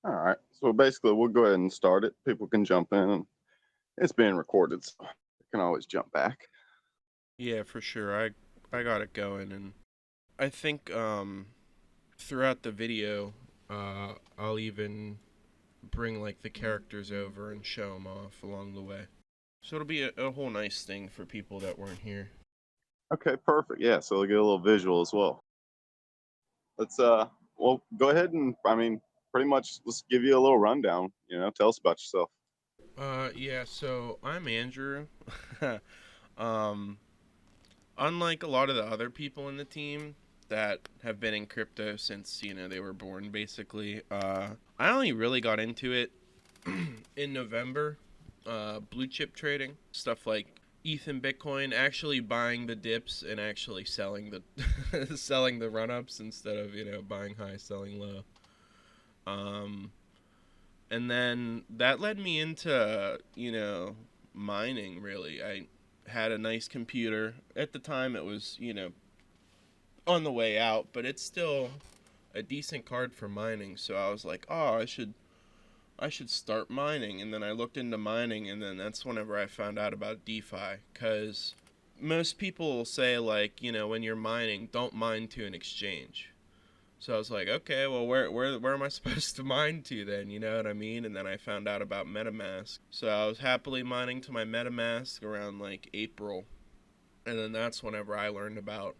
All right. So basically, we'll go ahead and start it. People can jump in, and it's being recorded, so you can always jump back. Yeah, for sure. I got it going, and I think throughout the video, I'll even bring like the characters over and show them off along the way. So it'll be a whole nice thing for people that weren't here. Okay, perfect. Yeah, so we'll get a little visual as well. Let's well, go ahead and pretty much let's give you a little rundown. Tell us about yourself. Yeah. So I'm Andrew. um, Unlike a lot of the other people in the team that have been in crypto since they were born, basically, I only really got into it in November. Blue chip trading, stuff like ETH and Bitcoin, actually buying the dips and actually selling the selling the run ups instead of buying high, selling low. Um, and then that led me into mining. Really, I had a nice computer at the time. It was on the way out, but it's still a decent card for mining. So I was like, oh, I should start mining. And then I looked into mining, and then that's whenever I found out about DeFi. Because most people will say, like, when you're mining, don't mine to an exchange. So I was like, okay, well, where am I supposed to mine to then? You know what I mean? And then I found out about MetaMask. So I was happily mining to my MetaMask around like April. And then that's whenever I learned about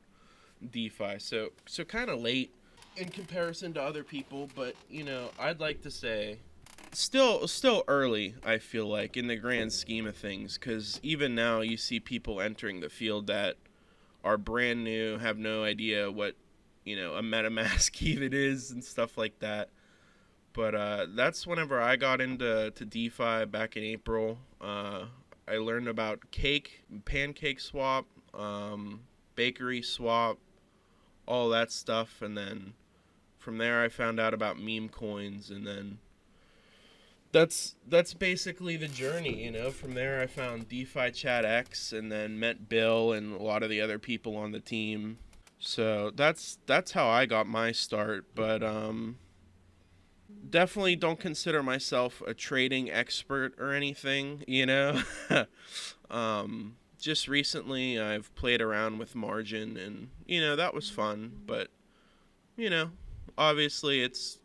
DeFi. So kind of late in comparison to other people, but I'd like to say still early, I feel like, in the grand scheme of things, cuz even now you see people entering the field that are brand new, have no idea what, a MetaMask even is and stuff like that. But that's whenever I got into DeFi back in April. I learned about pancake swap, bakery swap, all that stuff, and then from there I found out about meme coins, and then that's basically the journey. From there I found DeFi Chat X, and then met Bill and a lot of the other people on the team. So that's how I got my start, but definitely don't consider myself a trading expert or anything. Just recently I've played around with margin, and that was fun, but you know, obviously it's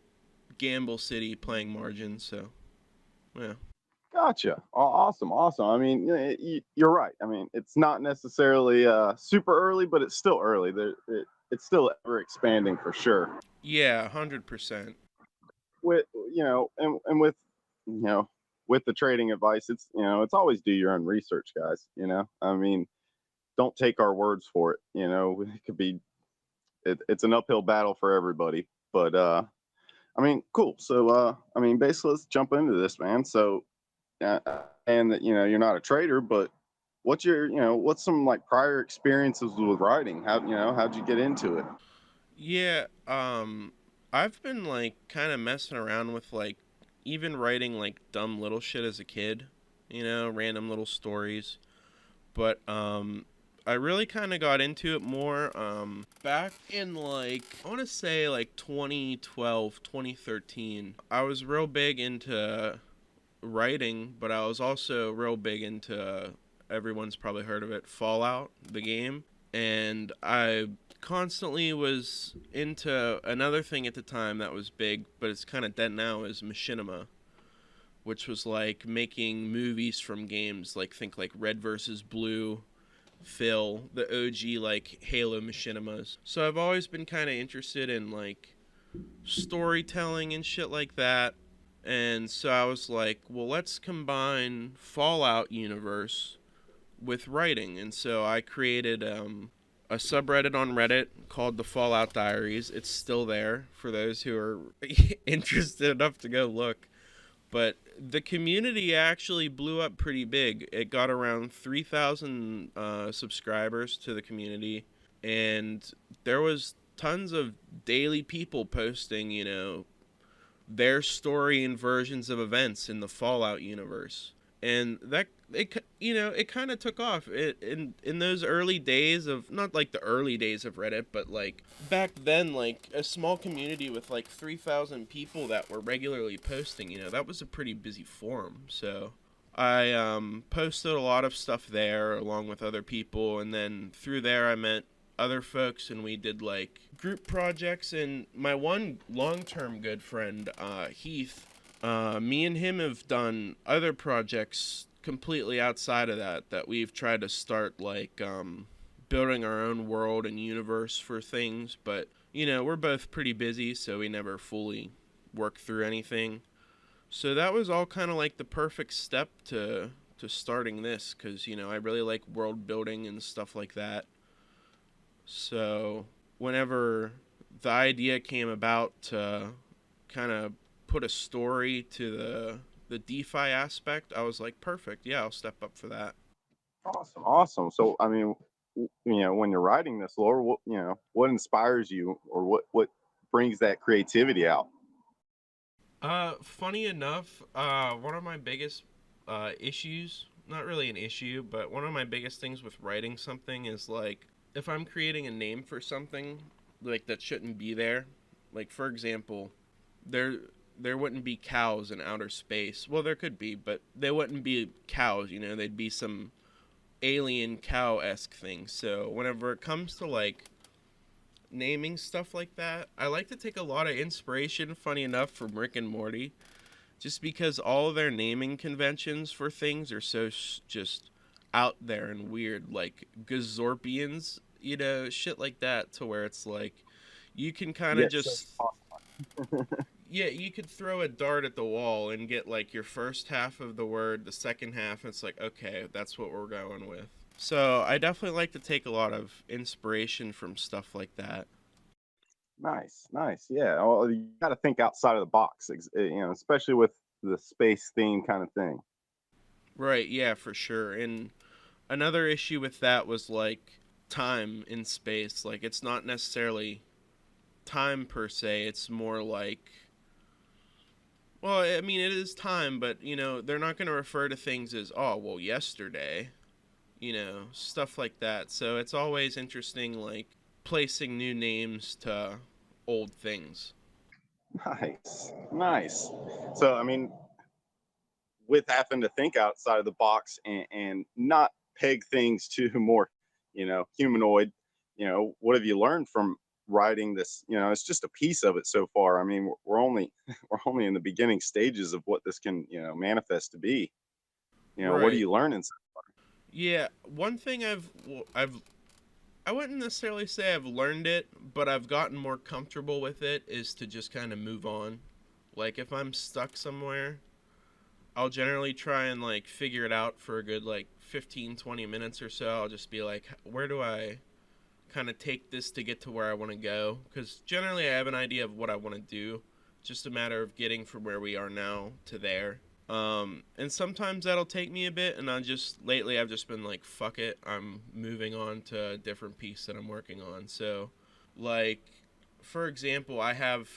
gamble city playing margin, so yeah. Gotcha. Awesome, awesome. You're right. It's not necessarily super early, but it's still early. It's still ever expanding for sure. Yeah, 100%. With and with you know with the trading advice, it's always do your own research, guys. Don't take our words for it. It could be it's an uphill battle for everybody. But cool. So basically, let's jump into this, man. So and that you're not a trader, but what's some like prior experiences with writing? How'd you get into it? Yeah, I've been like kind of messing around with like even writing like dumb little shit as a kid, random little stories. But I really kind of got into it more back in like I want to say like 2012, 2013. I was real big into writing, but I was also real big into everyone's probably heard of it, Fallout, the game. And I constantly was into another thing at the time that was big, but it's kind of dead now, is machinima, which was like making movies from games, like think like Red versus Blue, Phil, the OG like Halo machinimas. So I've always been kind of interested in like storytelling and shit like that. And so I was like, well, let's combine Fallout universe with writing. And so I created a subreddit on Reddit called the Fallout Diaries. It's still there for those who are interested enough to go look. But the community actually blew up pretty big. It got around 3,000 subscribers to the community, and there was tons of daily people posting, their story and versions of events in the Fallout universe. and that it kind of took off in those early days of, not like the early days of Reddit, but like back then, like a small community with like 3,000 people that were regularly posting. That was a pretty busy forum. So I posted a lot of stuff there along with other people, and then through there I met other folks, and we did like group projects. And my one long-term good friend, Heath, me and him have done other projects completely outside of that we've tried to start, like building our own world and universe for things, but we're both pretty busy, so we never fully work through anything. So that was all kind of like the perfect step to starting this, because I really like world building and stuff like that. So whenever the idea came about to kind of put a story to the DeFi aspect, I was like, perfect. Yeah, I'll step up for that. Awesome, awesome. So, I mean, when you're writing this lore, what inspires you, or what brings that creativity out? Funny enough, one of my biggest issues, not really an issue, but one of my biggest things with writing something is like, if I'm creating a name for something like that shouldn't be there, like for example, there there wouldn't be cows in outer space. Well, there could be, but they wouldn't be cows. They'd be some alien cow esque thing. So whenever it comes to like naming stuff like that, I like to take a lot of inspiration, funny enough, from Rick and Morty, just because all of their naming conventions for things are so just out there and weird, like Gazorpians, shit like that, to where it's like you can kind of Yes, so just, yeah, you could throw a dart at the wall and get like your first half of the word, the second half, it's like, okay, that's what we're going with. So I definitely like to take a lot of inspiration from stuff like that. nice, nice. Yeah, well, you got to think outside of the box, especially with the space theme kind of thing. Right, yeah, for sure. And another issue with that was like time in space. Like, it's not necessarily time per se, it's more like, well, I mean, it is time, but they're not going to refer to things as, oh, well, yesterday, stuff like that. So it's always interesting, like placing new names to old things. Nice, nice. So, I mean, with having to think outside of the box and not peg things to more, humanoid, what have you learned from writing this? It's just a piece of it so far. I mean, we're only we're only in the beginning stages of what this can, manifest to be. What are Right. you learning? Yeah, one thing I wouldn't necessarily say I've learned it, but I've gotten more comfortable with it, is to just kind of move on. Like, if I'm stuck somewhere, I'll generally try and like figure it out for a good like 15, 20 minutes or so. I'll just be like, where do I kind of take this to get to where I want to go? Because generally I have an idea of what I want to do. Just a matter of getting from where we are now to there. And sometimes that'll take me a bit, and lately I've just been like, fuck it, I'm moving on to a different piece that I'm working on. So, like, for example, I have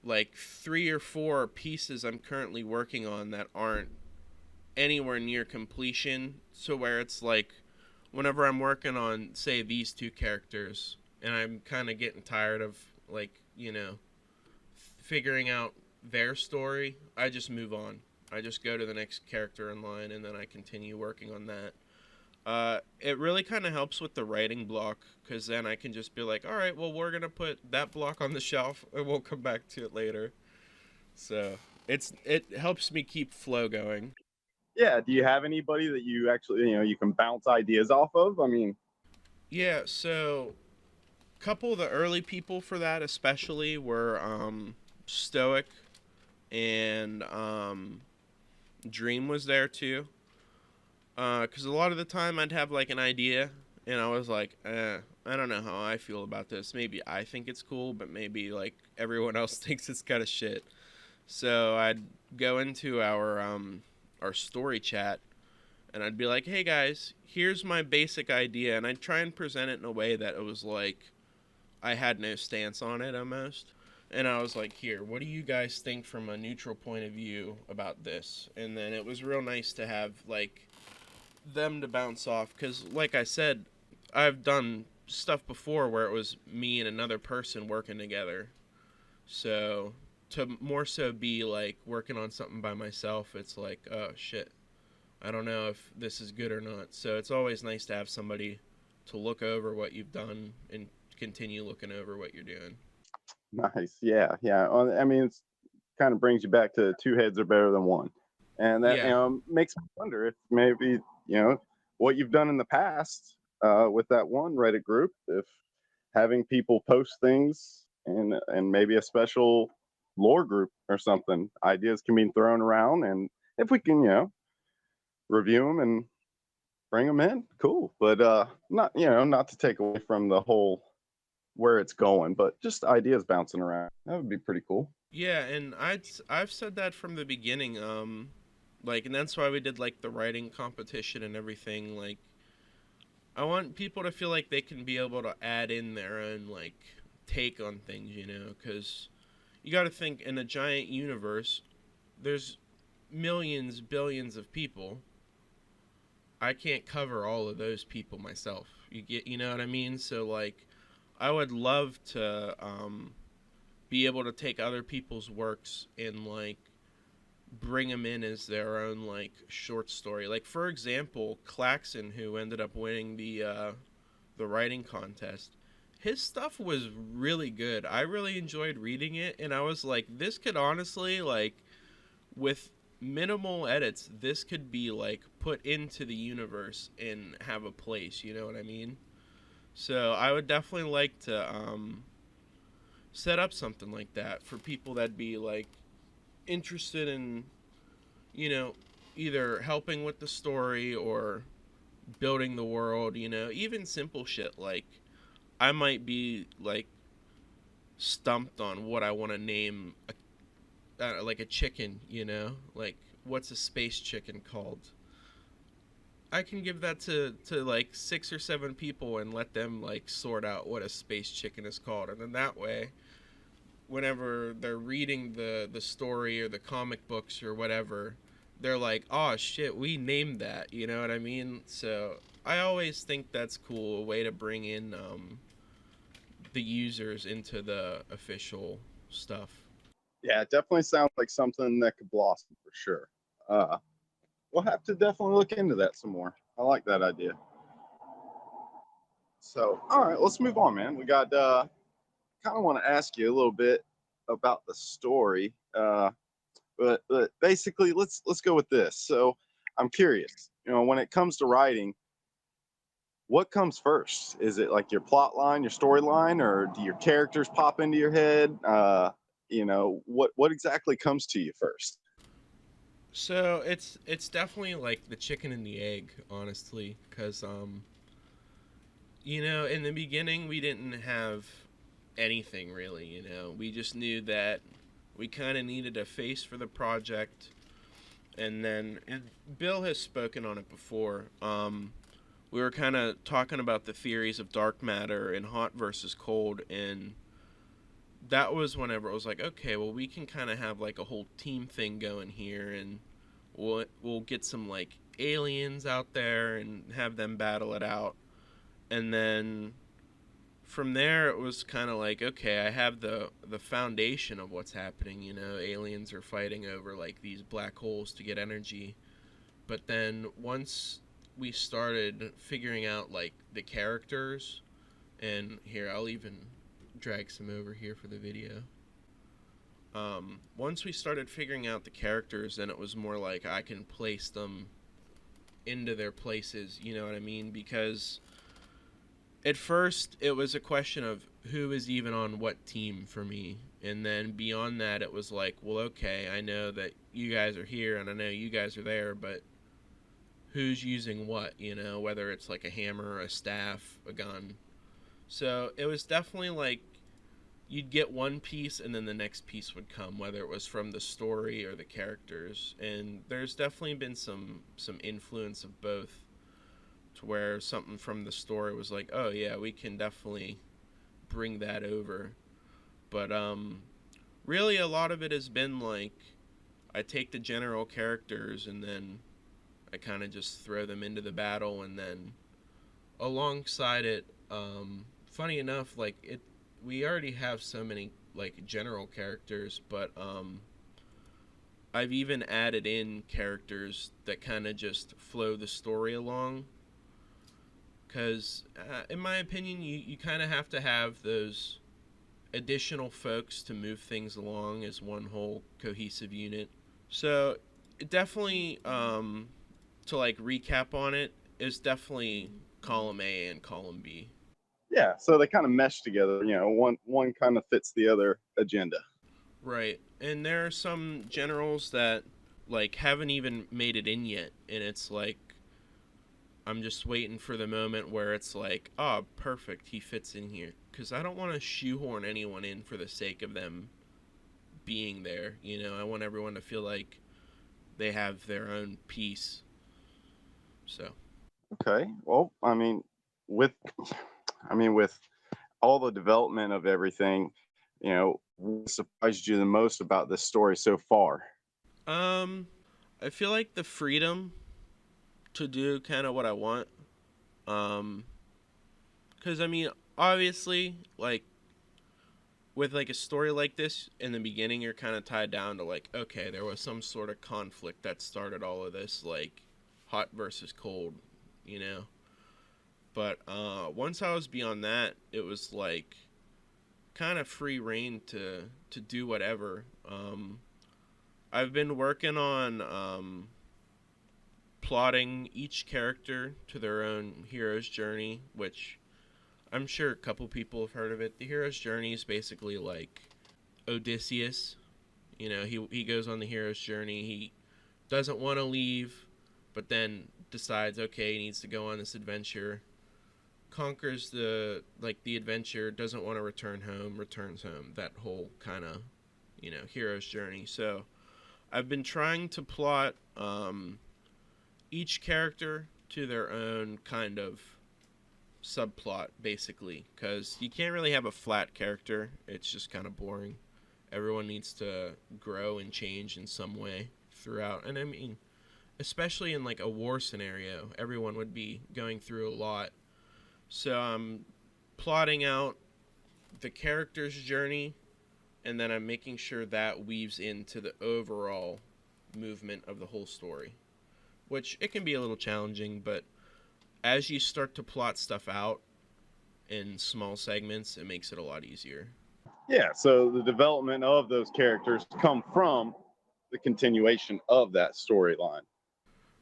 like 3 or 4 pieces I'm currently working on that aren't anywhere near completion. So where it's like, whenever I'm working on, say, these two characters, and I'm kind of getting tired of like, figuring out their story, I just move on. I just go to the next character in line, and then I continue working on that. It really kind of helps with the writing block, because then I can just be like, all right, well, we're gonna put that block on the shelf, and we'll come back to it later. So it helps me keep flow going. Yeah. Do you have anybody that you actually, you can bounce ideas off of? I mean, Yeah. So a couple of the early people for that, especially, were Stoic, and Dream was there too. Because a lot of the time I'd have like an idea, and I was like, I don't know how I feel about this. Maybe I think it's cool, but maybe like everyone else thinks it's kind of shit. So I'd go into our story chat, and I'd be like, hey guys, here's my basic idea, and I'd try and present it in a way that it was like I had no stance on it almost. And I was like, here, what do you guys think from a neutral point of view about this? And then it was real nice to have like them to bounce off because, like I said, I've done stuff before where it was me and another person working together. So to more so be like working on something by myself, it's like, oh shit, I don't know if this is good or not. So it's always nice to have somebody to look over what you've done and continue looking over what you're doing. Nice. Yeah. Yeah. I mean, it's kind of brings you back to two heads are better than one. And that, Yeah. makes me wonder if maybe, what you've done in the past with that one Reddit group, if having people post things and maybe a special lore group or something, ideas can be thrown around. And if we can, review them and bring them in, cool. But not to take away from the whole where it's going, but just ideas bouncing around. That would be pretty cool. Yeah, and I've said that from the beginning. Like, and that's why we did like the writing competition and everything. Like, I want people to feel like they can be able to add in their own like take on things, you know, because you got to think in a giant universe, there's millions, billions of people. I can't cover all of those people myself. You know what I mean? So like, I would love to be able to take other people's works and like bring them in as their own like short story. Like for example, Claxon, who ended up winning the writing contest, his stuff was really good. I really enjoyed reading it, and I was like, this could honestly like with minimal edits, this could be like put into the universe and have a place. You know what I mean? So I would definitely like to set up something like that for people that'd be like interested in, you know, either helping with the story or building the world, you know, even simple shit like I might be like stumped on what I want to name like a chicken, you know? Like what's a space chicken called? I can give that to like 6 or 7 people and let them like sort out what a space chicken is called. And then that way whenever they're reading the story or the comic books or whatever, they're like, "Oh shit, we named that." You know what I mean? So I always think that's cool, a way to bring in the users into the official stuff. Yeah, it definitely sounds like something that could blossom for sure. Uh, we'll have to definitely look into that some more. I like that idea. So, all right, let's move on, man. We got kind of want to ask you a little bit about the story, but basically, let's go with this. So, I'm curious. When it comes to writing, what comes first? Is it like your plot line, your storyline, or do your characters pop into your head? What exactly comes to you first? So it's definitely like the chicken and the egg, honestly, because you know, in the beginning we didn't have anything really. You know, we just knew that we kind of needed a face for the project, and Bill has spoken on it before. We were kind of talking about the theories of dark matter and hot versus cold, and that was whenever it was like, okay, well, we can kind of have like a whole team thing going here, and we'll get some like aliens out there and have them battle it out, and then from there it was kind of like, okay, I have the foundation of what's happening. You know, aliens are fighting over like these black holes to get energy. But then once we started figuring out like the characters, and here I'll even drag some over here for the video. Once we started figuring out the characters, then it was more like I can place them into their places. You know what I mean? Because at first it was a question of who is even on what team for me, and then beyond that it was like, well, okay, I know that you guys are here and I know you guys are there, but who's using what, you know, whether it's like a hammer, a staff, a gun. So it was definitely like you'd get one piece and then the next piece would come, whether it was from the story or the characters. And there's definitely been some influence of both, to where something from the story was like, oh yeah, we can definitely bring that over. But really a lot of it has been like I take the general characters and then I kind of just throw them into the battle, and then alongside it, funny enough, like it, we already have so many like general characters, but I've even added in characters that kind of just flow the story along. Because, in my opinion, you kind of have to have those additional folks to move things along as one whole cohesive unit. So, it definitely, to like recap on it, is definitely column A and column B. Yeah, so they kind of mesh together. One kind of fits the other agenda. Right. And there are some generals that like haven't even made it in yet, and it's like I'm just waiting for the moment where it's like, oh, perfect, he fits in here. Because I don't want to shoehorn anyone in for the sake of them being there. You know, I want everyone to feel like they have their own piece. So. Okay. Well, with with all the development of everything, what surprised you the most about this story so far? Um, I feel like the freedom to do kind of what I want. Um, because I mean, obviously, like with like a story like this in the beginning, you're kind of tied down to like, okay, there was some sort of conflict that started all of this, like hot versus cold, you know. But once I was beyond that, it was like kind of free reign to do whatever. I've been working on plotting each character to their own hero's journey, which I'm sure a couple people have heard of it. The hero's journey is basically like Odysseus. You know, he goes on the hero's journey. He doesn't want to leave, but then decides, okay, he needs to go on this adventure. Conquers the adventure, doesn't want to return home, returns home. That whole kind of, hero's journey. So I've been trying to plot each character to their own kind of subplot, basically, because you can't really have a flat character. It's just kind of boring. Everyone needs to grow and change in some way throughout. And I mean, especially in like a war scenario, everyone would be going through a lot. So I'm plotting out the character's journey, and then I'm making sure that weaves into the overall movement of the whole story, which it can be a little challenging, but as you start to plot stuff out in small segments, it makes it a lot easier. Yeah, so the development of those characters come from the continuation of that storyline.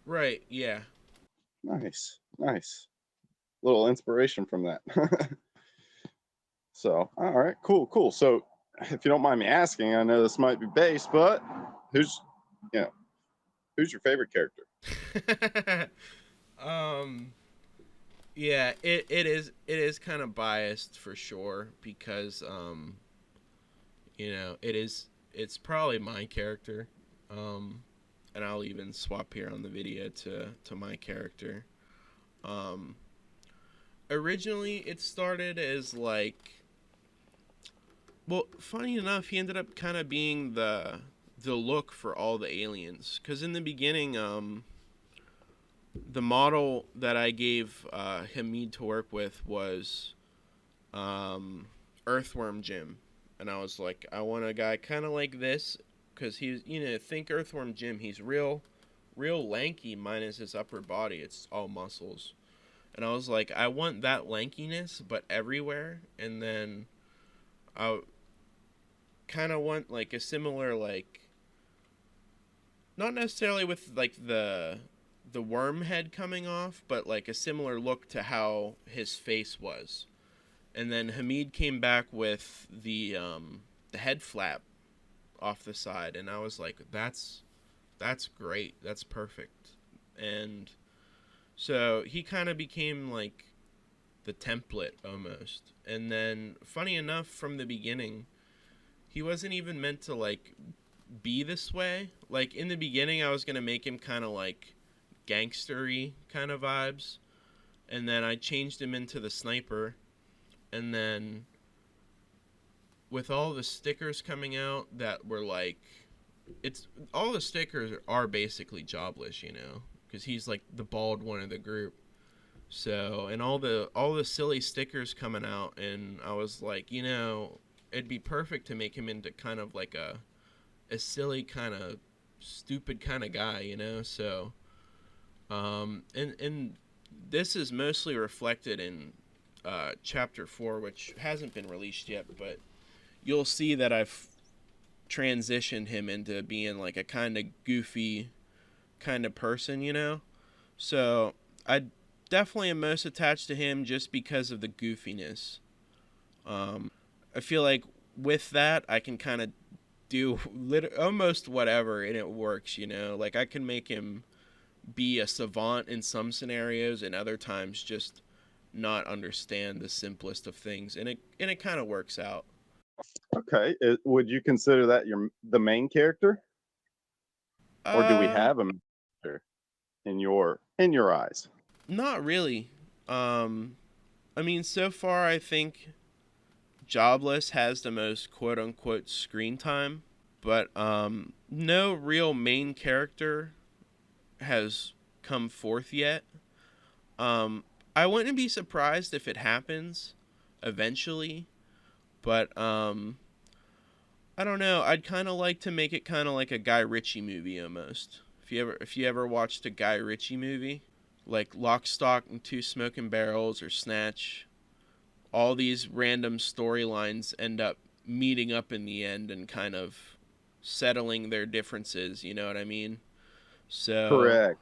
Right, yeah. Nice, nice. Little inspiration from that. So, all right, cool, cool. So, if you don't mind me asking, I know this might be base, but who's, you know, who's your favorite character? um yeah, it is kind of biased for sure because it's probably my character. Um and I'll even swap here on the video to my character. Um Originally it started as like, well, funny enough, he ended up kind of being the look for all the aliens, cuz in the beginning the model that I gave Hamid to work with was um, Earthworm Jim, and I was like, I want a guy kind of like this, because he's, think Earthworm Jim. He's real lanky minus his upper body. It's all muscles, and I was like, I want that lankiness, but everywhere. And then I kind of want like a similar like, not necessarily with like the worm head coming off, but like a similar look to how his face was. And then Hamid came back with the head flap off the side, and I was like, that's great, that's perfect. And so he kind of became like the template almost. And then funny enough, from the beginning, he wasn't even meant to like be this way. Like in the beginning, I was gonna make him kind of like gangstery kind of vibes, and then I changed him into the sniper, and then with all the stickers coming out that were like, it's all the stickers are basically jobless, you know, because he's like the bald one of the group. So, and all the silly stickers coming out, and I was like, you know, it'd be perfect to make him into kind of like a silly kind of stupid kind of guy, you know. So, and this is mostly reflected in chapter 4, which hasn't been released yet, but you'll see that I've transitioned him into being like a kind of goofy kind of person, you know? So I definitely am most attached to him just because of the goofiness. I feel like with that, I can kind of do almost whatever and it works, you know? Like I can make him be a savant in some scenarios and other times just not understand the simplest of things and it kind of works out. Okay. Would you consider that the main character, or do we Uh have a main character in your eyes? Not really. I mean, so far I think Jobless has the most quote unquote screen time, but no real main character has come forth yet. Um, I wouldn't be surprised if it happens eventually, but I don't know. I'd kind of like to make it kind of like a Guy Ritchie movie almost. If you ever watched a Guy Ritchie movie, like Lock, Stock, and Two Smoking Barrels or Snatch, all these random storylines end up meeting up in the end and kind of settling their differences, you know what I mean? So, Correct.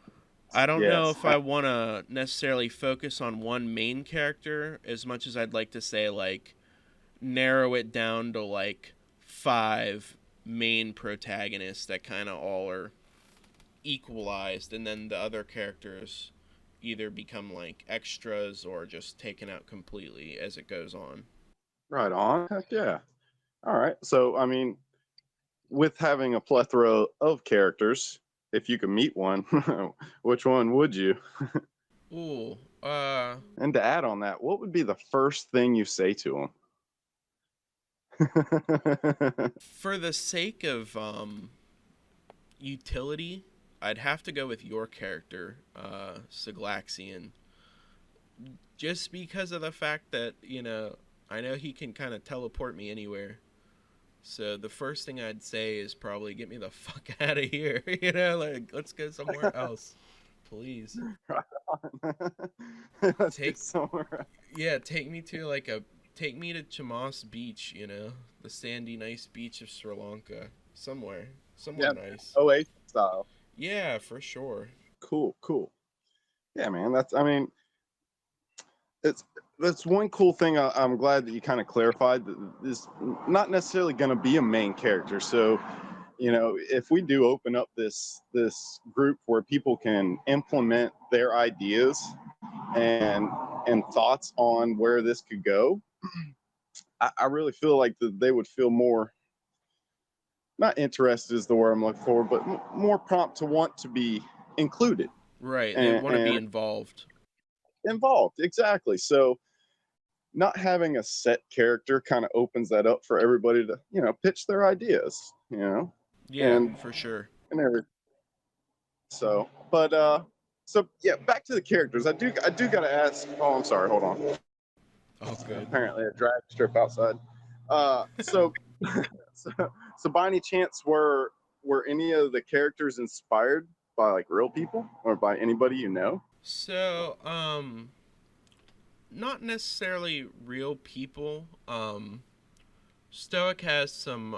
I don't know Yes. if I want to necessarily focus on one main character as much as I'd like to say, like, narrow it down to, like, 5 main protagonists that kind of all are equalized, and then the other characters either become, like, extras or just taken out completely as it goes on. Right on. Heck yeah. All right. So, I mean, with having a plethora of characters, if you could meet one, which one would you? Ooh, And to add on that, what would be the first thing you say to them? for the sake of utility, I'd have to go with your character, Siglaxian, just because of the fact that I know he can kind of teleport me anywhere. So the first thing I'd say is probably get me the fuck out of here. Like let's go somewhere else, please. Right on. Let's get Take somewhere. Yeah, take me to Chamas Beach. The sandy, nice beach of Sri Lanka, somewhere Yeah, nice. Oasis style. Yeah, for sure. Cool, cool. Yeah, man. I mean, it's that's one cool thing. I'm glad that you kind of clarified that this not necessarily going to be a main character. So, if we do open up this group where people can implement their ideas and thoughts on where this could go, I really feel like that they would feel more, not interested is the word I'm looking for, but more prompt to want to be included Right, they and, want to be involved. involved. Exactly. So not having a set character kind of opens that up for everybody to pitch their ideas, Yeah, and for sure. everything. So, but so yeah, back to the characters. I do gotta ask. Oh, I'm sorry. Hold on. Oh, good. Apparently a drag strip outside. So so so by any chance were any of the characters inspired by like real people or by anybody you know? So, not necessarily real people. Stoic has some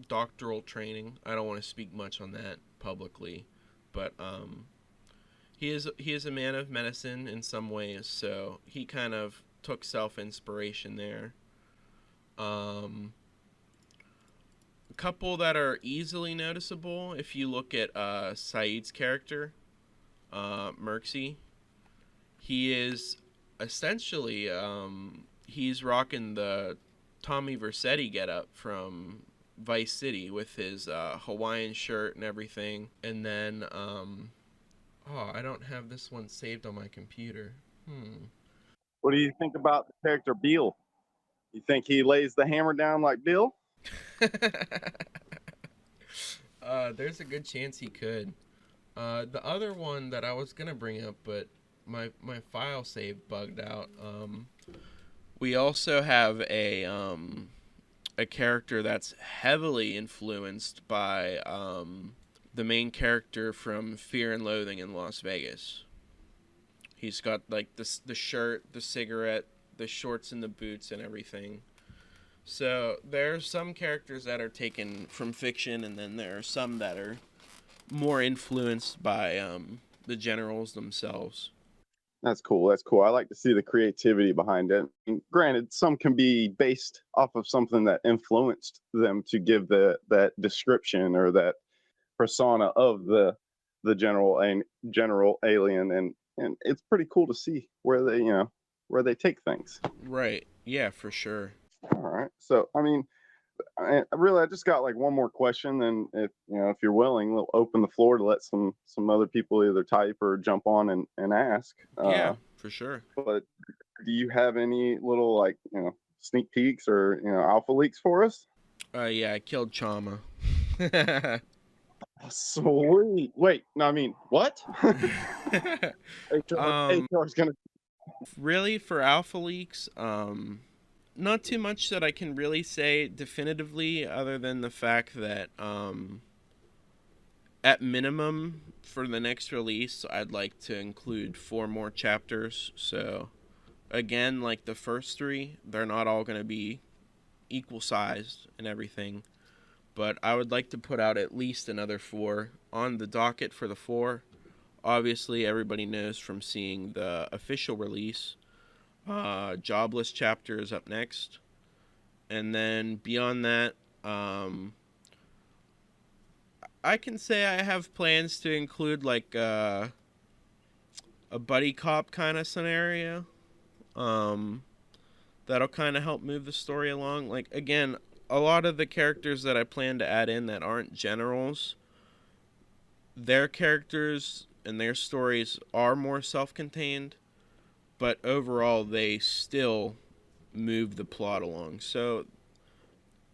doctoral training. I don't want to speak much on that publicly, but he is a man of medicine in some ways, so he kind of took self inspiration there. Um, a couple that are easily noticeable if you look at Saeed's character, Merxy. He is essentially he's rocking the Tommy Vercetti getup from Vice City with his Hawaiian shirt and everything. And then oh, I don't have this one saved on my computer. What do you think about the character Beale? You think he lays the hammer down like Bill? There's a good chance he could. The other one that I was gonna bring up, but my file save bugged out. We also have a character that's heavily influenced by the main character from Fear and Loathing in Las Vegas. He's got like the shirt, the cigarette, the shorts and the boots and everything. So there are some characters that are taken from fiction, and then there are some that are more influenced by the generals themselves. That's cool. That's cool. I like to see the creativity behind it. And granted, some can be based off of something that influenced them to give that description or that persona of the general alien, and it's pretty cool to see where they where they take things. Right. Yeah, for sure. All right. So I mean, I just got like one more question, and if you're willing, we'll open the floor to let some other people either type or jump on and ask. Yeah, for sure. But do you have any little like sneak peeks or alpha leaks for us? Yeah, I killed Chama. Sweet. Wait, no, I mean what? um, HR is gonna. really, for Alpha Leaks, not too much that I can really say definitively, other than the fact that, at minimum, for the next release, I'd like to include 4 more chapters. So, again, like the first 3, they're not all going to be equal sized and everything. But I would like to put out at least another 4 on the docket for the 4. Obviously, everybody knows from seeing the official release, Jobless chapter is up next. And then beyond that, I can say I have plans to include like a buddy cop kind of scenario. Um, that'll kind of help move the story along. Like, again, a lot of the characters that I plan to add in that aren't generals, their characters and their stories are more self-contained, but overall they still move the plot along. So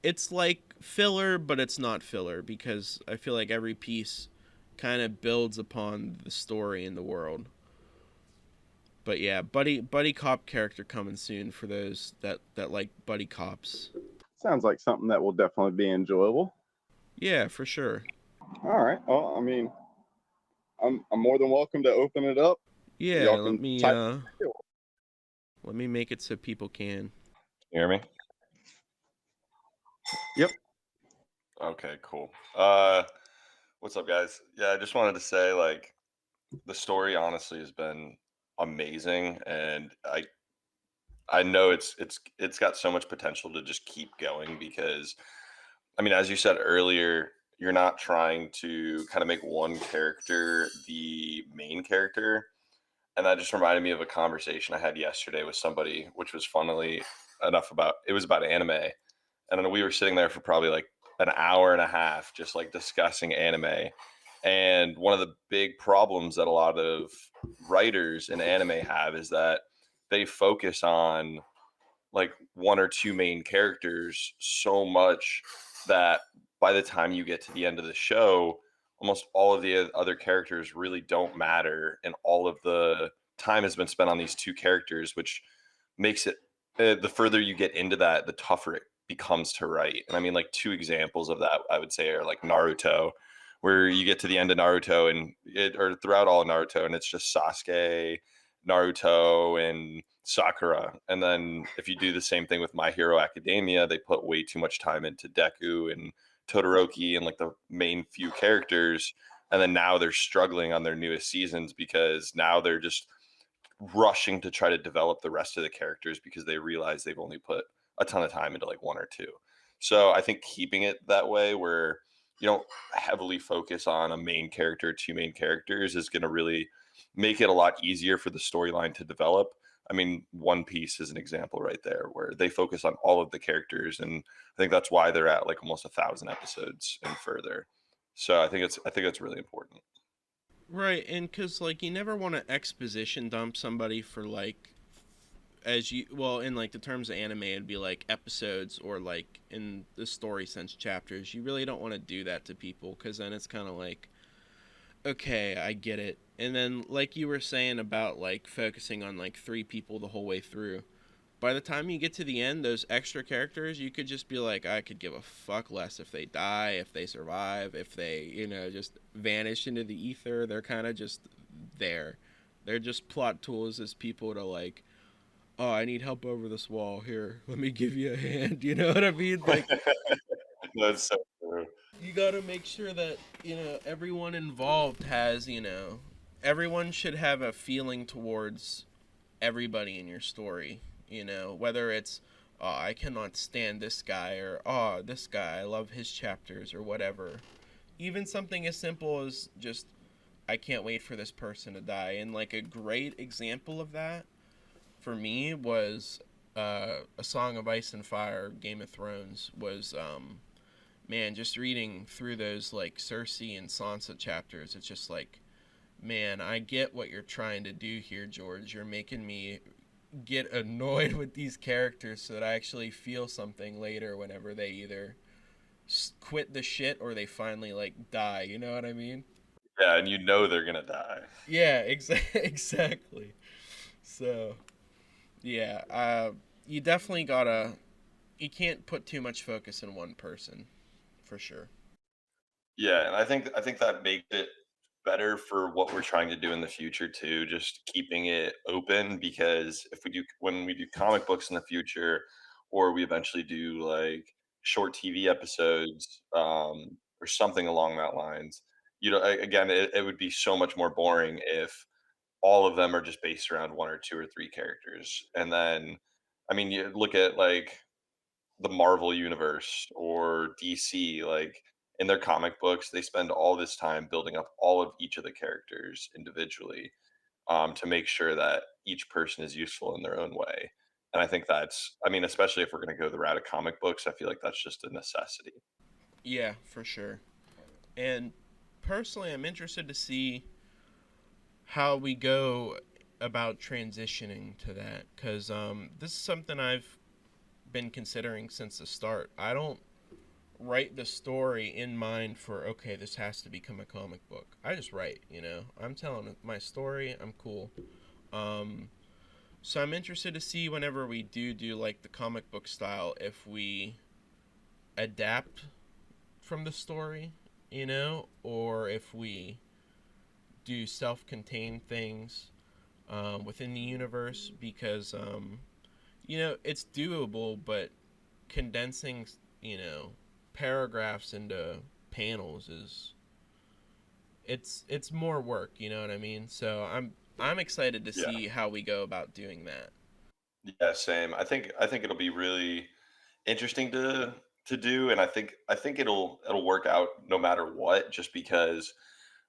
it's like filler, but it's not filler, because I feel like every piece kind of builds upon the story and the world. But yeah, buddy cop character coming soon for those that like buddy cops. Sounds like something that will definitely be enjoyable. Yeah, for sure. All right. Well, I mean, I'm more than welcome to open it up. Yeah, Y'all can type. let me make it so people can. You hear me? Yep. Okay, cool. What's up, guys? Yeah, I just wanted to say, like, the story honestly has been amazing, and I know it's got so much potential to just keep going because, I mean, as you said earlier, you're not trying to kind of make one character the main character. And that just reminded me of a conversation I had yesterday with somebody, which was funnily enough about anime. And then we were sitting there for probably like an hour and a half, just like discussing anime. And one of the big problems that a lot of writers in anime have is that they focus on like one or two main characters so much that by the time you get to the end of the show, almost all of the other characters really don't matter, and all of the time has been spent on these two characters, which makes it the further you get into that, the tougher it becomes to write. And I mean, like two examples of that, I would say, are like Naruto, where you get to the end of Naruto or throughout all of Naruto, and it's just Sasuke, Naruto, and Sakura. And then if you do the same thing with My Hero Academia, they put way too much time into Deku and Todoroki and like the main few characters. And then now they're struggling on their newest seasons because now they're just rushing to try to develop the rest of the characters because they realize they've only put a ton of time into like one or two. So I think keeping it that way, where you don't heavily focus on a main character, two main characters, is going to really make it a lot easier for the storyline to develop. I mean, One Piece is an example right there where they focus on all of the characters, and I think that's why they're at like almost 1,000 episodes and further. So I think it's really important. Right, and because like you never want to exposition dump somebody for like as you well in like the terms of anime, it'd be like episodes, or like in the story sense chapters. You really don't want to do that to people, because then it's kind of like, okay, I get it. And then like you were saying about like focusing on like three people the whole way through, by the time you get to the end, those extra characters, you could just be like, I could give a fuck less if they die, if they survive, if they, just vanish into the ether. They're kind of just there. They're just plot tools as people to like, oh, I need help over this wall. Here, let me give you a hand. You know what I mean? Like, That's so true. you got to make sure that, everyone involved has, everyone should have a feeling towards everybody in your story. Whether it's, oh, I cannot stand this guy, or oh, this guy, I love his chapters, or whatever. Even something as simple as just, I can't wait for this person to die. And like a great example of that for me was A Song of Ice and Fire, Game of Thrones, was man, just reading through those like Cersei and Sansa chapters, it's just like, man, I get what you're trying to do here, George. You're making me get annoyed with these characters so that I actually feel something later whenever they either quit the shit or they finally like die. You know what I mean? Yeah, and you know they're gonna die. Yeah, exactly. So yeah, you definitely gotta. You can't put too much focus in one person, for sure. Yeah, and I think that makes it better for what we're trying to do in the future too, just keeping it open, because if we do when we do comic books in the future, or we eventually do like short TV episodes, or something along that lines, again, it would be so much more boring if all of them are just based around one or two or three characters. And then, I mean, you look at like the Marvel universe or DC, like in their comic books, they spend all this time building up all of each of the characters individually, to make sure that each person is useful in their own way. And I think that's, I mean, especially if we're going to go the route of comic books, I feel like that's just a necessity. Yeah, for sure. And personally, I'm interested to see how we go about transitioning to that, because this is something I've been considering since the start. I don't write the story in mind for, okay, this has to become a comic book. I just write. I'm telling my story. I'm cool. Um, so I'm interested to see whenever we do like the comic book style, if we adapt from the story, or if we do self-contained things within the universe, because it's doable, but condensing you know paragraphs into panels is, it's more work. You know what I mean? So I'm excited to Yeah. see how we go about doing that. Yeah, same. I think it'll be really interesting to do, and I think it'll work out no matter what, just because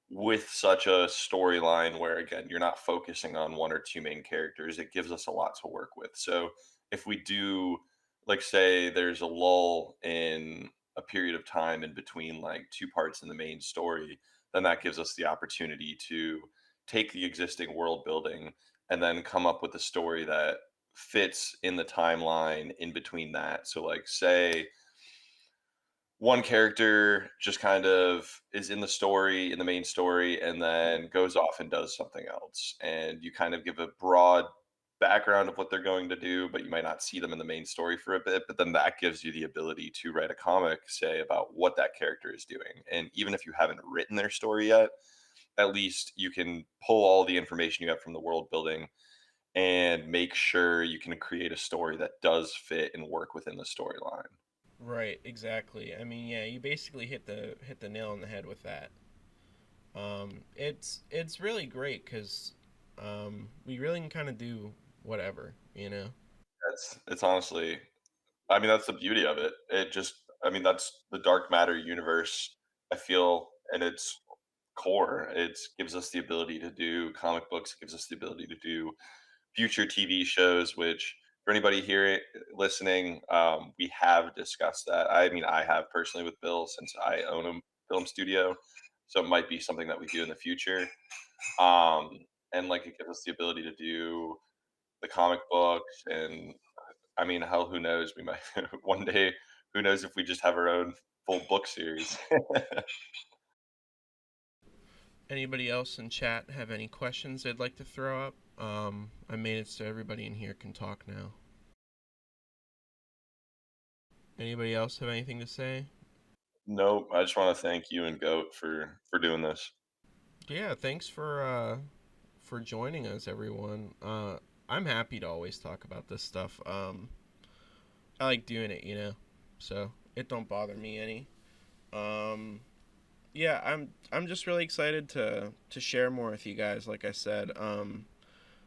with such a storyline where again you're not focusing on one or two main characters, it gives us a lot to work with. So if we do, like, say there's a lull in a period of time in between like two parts in the main story, then that gives us the opportunity to take the existing world building and then come up with a story that fits in the timeline in between that. So like, say one character just kind of is in the story, in the main story, and then goes off and does something else. And you kind of give a broad background of what they're going to do, but you might not see them in the main story for a bit. But then that gives you the ability to write a comic, say, about what that character is doing. And even if you haven't written their story yet, at least you can pull all the information you have from the world building and make sure you can create a story that does fit and work within the storyline. Right, exactly. I mean, yeah, you basically hit the nail on the head with that. It's really great because we really can kind of do whatever. It's honestly, I mean, that's the beauty of it. It just, I mean, that's the dark matter universe, I feel, and its core. It gives us the ability to do comic books. It gives us the ability to do future TV shows, which for anybody here listening, we have discussed that. I mean, I have personally with Bill, since I own a film studio. So it might be something that we do in the future. Um, and like, it gives us the ability to do the comic books, and I mean, hell, who knows? We might one day. Who knows if we just have our own full book series? Anybody else in chat have any questions they'd like to throw up? I made it so everybody in here can talk now. Anybody else have anything to say? Nope. I just want to thank you and Goat for doing this. Yeah, thanks for joining us, everyone. I'm happy to always talk about this stuff. I like doing it, you know, so it don't bother me any. Um, yeah, I'm just really excited to share more with you guys. Like I said,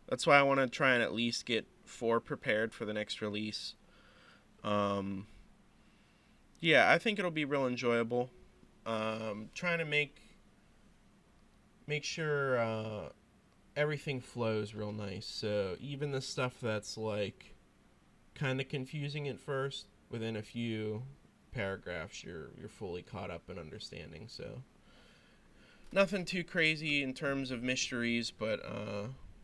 that's why I want to try and at least get 4 prepared for the next release. Um, yeah, I think it'll be real enjoyable. Trying to make sure everything flows real nice. So even the stuff that's like kind of confusing at first, within a few paragraphs, you're fully caught up in understanding. So nothing too crazy in terms of mysteries, but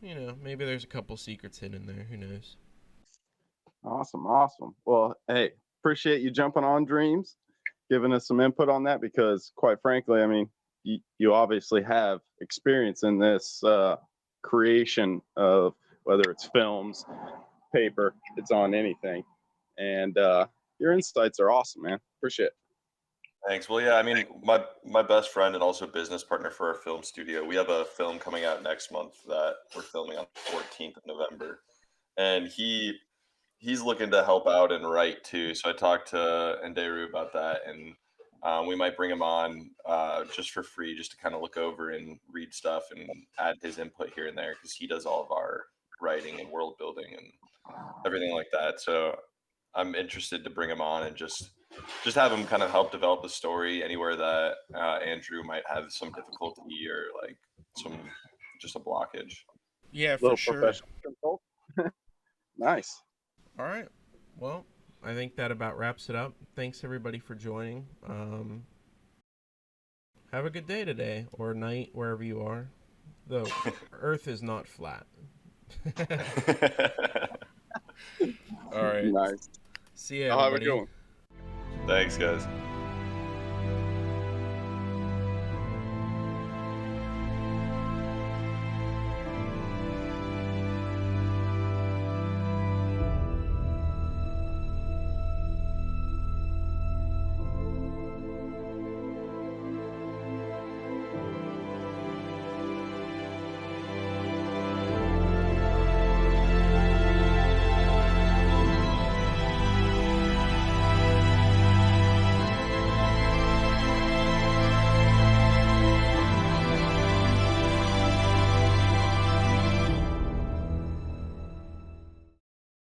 you know, maybe there's a couple secrets hidden there. Who knows? Awesome, awesome. Well, hey, appreciate you jumping on Dreams, giving us some input on that because, quite frankly, I mean, you obviously have experience in this creation of whether it's films, paper, it's on anything, and your insights are awesome, man. Appreciate it. Thanks. Well, yeah, I mean, my best friend and also business partner for our film studio, we have a film coming out next month that we're filming on the 14th of November, and he's looking to help out and write too. So I talked to Andayrue about that, and we might bring him on just for free, just to kind of look over and read stuff and add his input here and there because he does all of our writing and world building and everything like that. So I'm interested to bring him on and just have him kind of help develop the story anywhere that Andrew might have some difficulty or like some just a blockage. Yeah, for Little sure. professional consult. Nice. All right. Well, I think that about wraps it up. Thanks everybody for joining. Have a good day today or night wherever you are. The Earth is not flat. All right. Nice. See you, I'll have a everybody. good one. Thanks, guys.